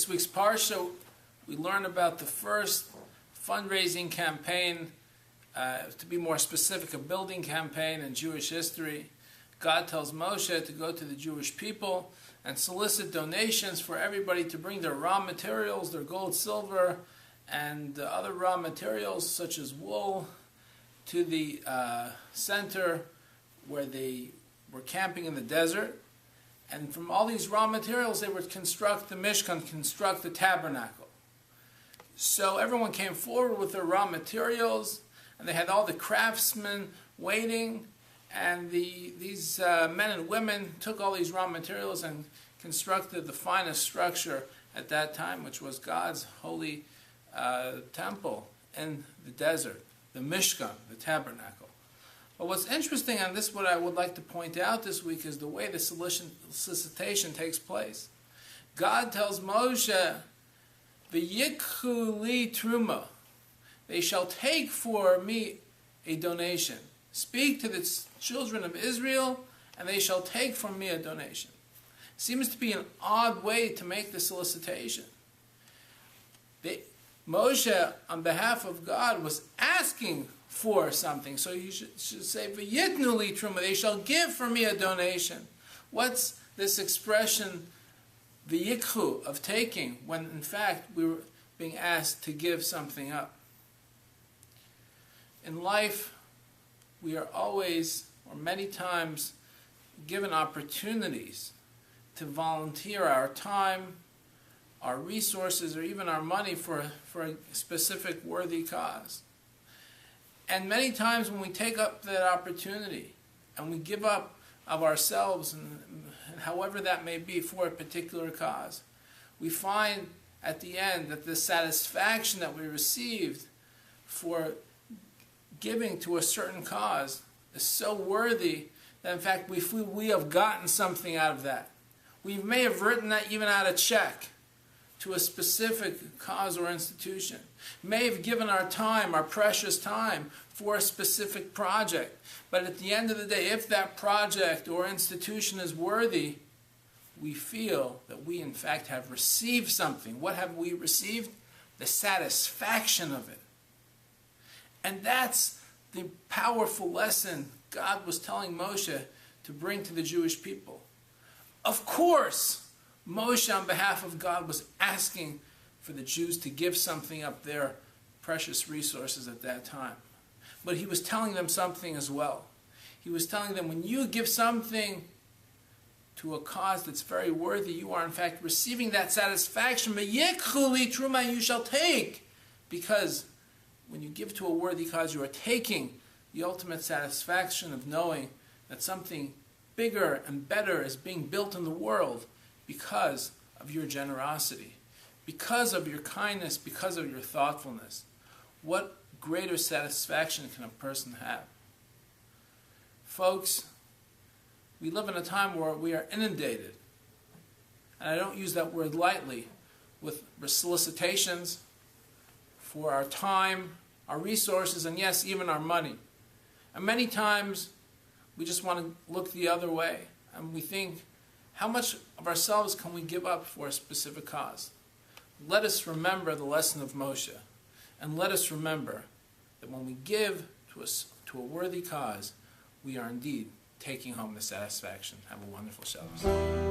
This week's Parsha, we learn about the first fundraising campaign, to be more specific, a building campaign in Jewish history. God tells Moshe to go to the Jewish people and solicit donations for everybody to bring their raw materials, their gold, silver, and other raw materials such as wool to the center where they were camping in the desert. And from all these raw materials, they would construct the Mishkan, construct the tabernacle. So everyone came forward with their raw materials, and they had all the craftsmen waiting, and these men and women took all these raw materials and constructed the finest structure at that time, which was God's holy temple in the desert, the Mishkan, the tabernacle. But what's interesting on this, what I would like to point out this week, is the way the solicitation takes place. God tells Moshe, "V'yikhu li truma," they shall take for me a donation. Speak to the children of Israel, and they shall take from me a donation. Seems to be an odd way to make the solicitation. Moshe, on behalf of God, was asking for something. So you should say, "V'yitnu li truma," they shall give for me a donation. What's this expression, v'yikhu, of taking, when in fact we were being asked to give something up? In life, we are always, or many times, given opportunities to volunteer our time, our resources, or even our money for a specific worthy cause. And many times when we take up that opportunity and we give up of ourselves, and however that may be, for a particular cause, we find at the end that the satisfaction that we received for giving to a certain cause is so worthy that in fact we feel we have gotten something out of that. We may have written that even out a check to a specific cause or institution, may have given our time, our precious time, for a specific project. But at the end of the day, if that project or institution is worthy, we feel that we in fact have received something. What have we received? The satisfaction of it. And that's the powerful lesson God was telling Moshe to bring to the Jewish people. Of course, Moshe, on behalf of God, was asking for the Jews to give something up, their precious resources at that time. But he was telling them something as well. He was telling them, when you give something to a cause that's very worthy, you are in fact receiving that satisfaction. V'yikhu li truma, you shall take. Because when you give to a worthy cause, you are taking the ultimate satisfaction of knowing that something bigger and better is being built in the world because of your generosity, because of your kindness, because of your thoughtfulness. What greater satisfaction can a person have? Folks, we live in a time where we are inundated, and I don't use that word lightly, with solicitations for our time, our resources, and yes, even our money. And many times we just want to look the other way, and we think, how much of ourselves can we give up for a specific cause? Let us remember the lesson of Moshe, and let us remember that when we give to a worthy cause, we are indeed taking home the satisfaction. Have a wonderful Shabbos.